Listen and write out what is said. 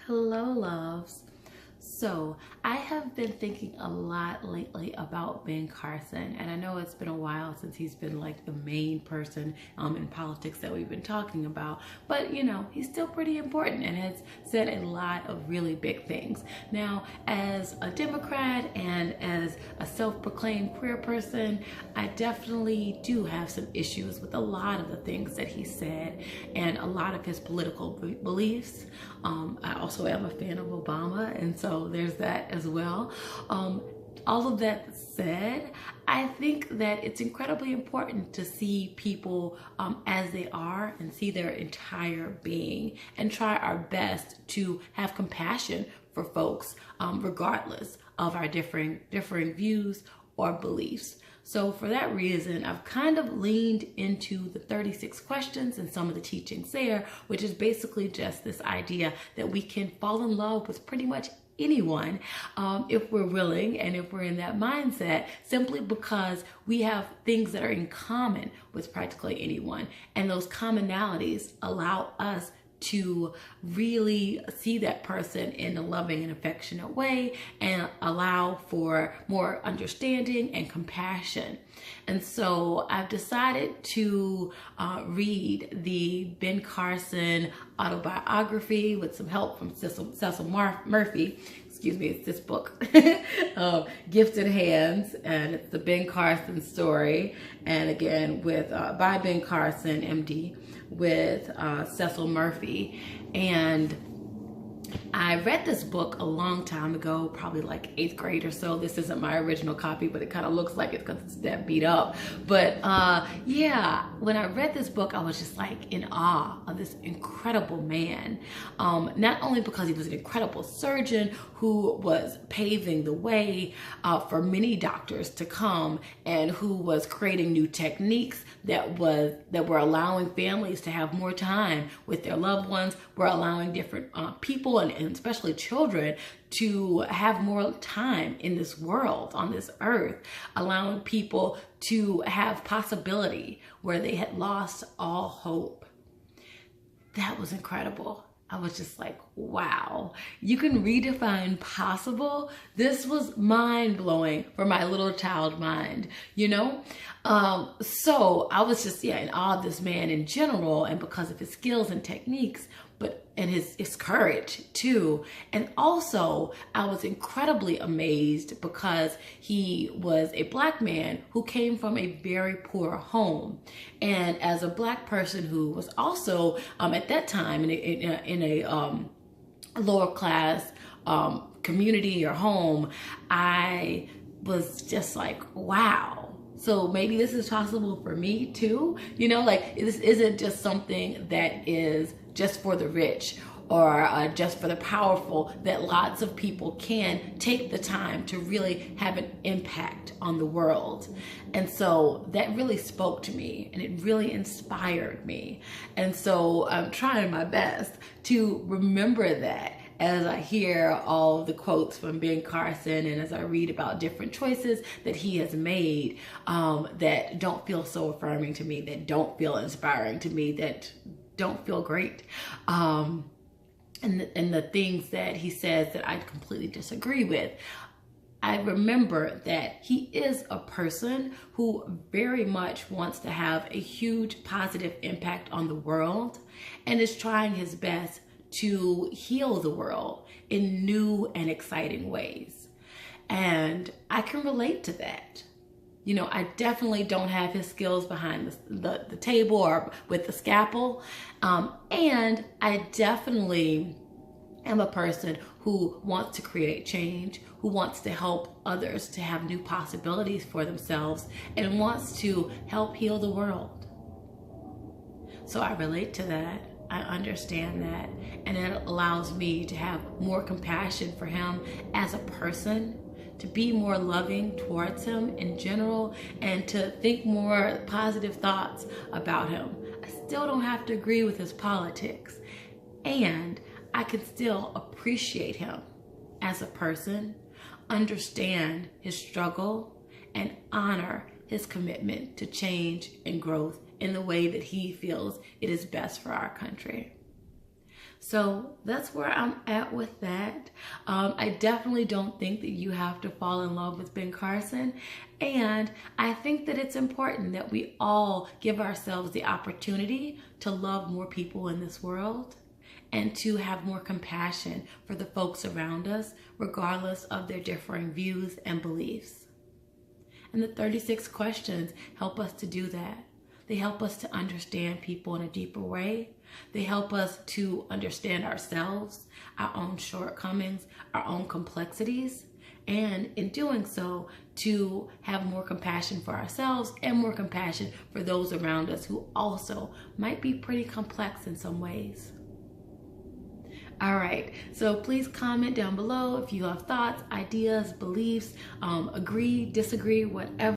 Hello, loves. So, I have been thinking a lot lately about Ben Carson, and I know it's been a while since he's been like the main person in politics that we've been talking about, but you know, he's still pretty important and has said a lot of really big things. Now, as a Democrat and as a self-proclaimed queer person, I definitely do have some issues with a lot of the things that he said and a lot of his political beliefs. I also am a fan of Obama, and so there's that as well. All of that said, I think that it's incredibly important to see people as they are and see their entire being and try our best to have compassion for folks regardless of our differing views or beliefs. So for that reason, I've kind of leaned into the 36 questions and some of the teachings there, which is basically just this idea that we can fall in love with pretty much anyone if we're willing and if we're in that mindset, simply because we have things that are in common with practically anyone. And those commonalities allow us to really see that person in a loving and affectionate way and allow for more understanding and compassion. And so I've decided to read the Ben Carson autobiography with some help from Cecil Murphy. Excuse me, it's this book, Gifted Hands, and it's the Ben Carson story. And again, with by Ben Carson, MD, with Cecil Murphy. And I read this book a long time ago, probably like 8th grade or so. This isn't my original copy, but it kind of looks like it because it's that beat up. But yeah, when I read this book, I was just like in awe of this incredible man. Not only because he was an incredible surgeon who was paving the way for many doctors to come, and who was creating new techniques that were allowing families to have more time with their loved ones, were allowing different people and especially children to have more time in this world, on this earth, allowing people to have possibility where they had lost all hope. That was incredible. I was just like, wow, you can redefine possible. This was mind-blowing for my little child mind, you know? So I was just, in awe of this man in general, and because of his skills and techniques, and his courage too. And also I was incredibly amazed because he was a Black man who came from a very poor home. And as a Black person who was also at that time in a lower class community or home, I was just like, wow. So maybe this is possible for me too. You know, like this isn't just something that is just for the rich or just for the powerful, that lots of people can take the time to really have an impact on the world. And so that really spoke to me and it really inspired me. And so I'm trying my best to remember that as I hear all the quotes from Ben Carson and as I read about different choices that he has made that don't feel so affirming to me, that don't feel inspiring to me, that don't feel great. And the things that he says that I completely disagree with. I remember that he is a person who very much wants to have a huge positive impact on the world and is trying his best to heal the world in new and exciting ways. And I can relate to that. You know, I definitely don't have his skills behind the table or with the scalpel. And I definitely am a person who wants to create change, who wants to help others to have new possibilities for themselves, and wants to help heal the world. So I relate to that. I understand that. And it allows me to have more compassion for him as a person, to be more loving towards him in general, and to think more positive thoughts about him. I still don't have to agree with his politics, and I can still appreciate him as a person, understand his struggle, and honor his commitment to change and growth in the way that he feels it is best for our country. So that's where I'm at with that. I definitely don't think that you have to fall in love with Ben Carson. And I think that it's important that we all give ourselves the opportunity to love more people in this world and to have more compassion for the folks around us, regardless of their differing views and beliefs. And the 36 questions help us to do that. They help us to understand people in a deeper way. They help us to understand ourselves, our own shortcomings, our own complexities, and in doing so, to have more compassion for ourselves and more compassion for those around us who also might be pretty complex in some ways. All right, so please comment down below if you have thoughts, ideas, beliefs, agree, disagree, whatever.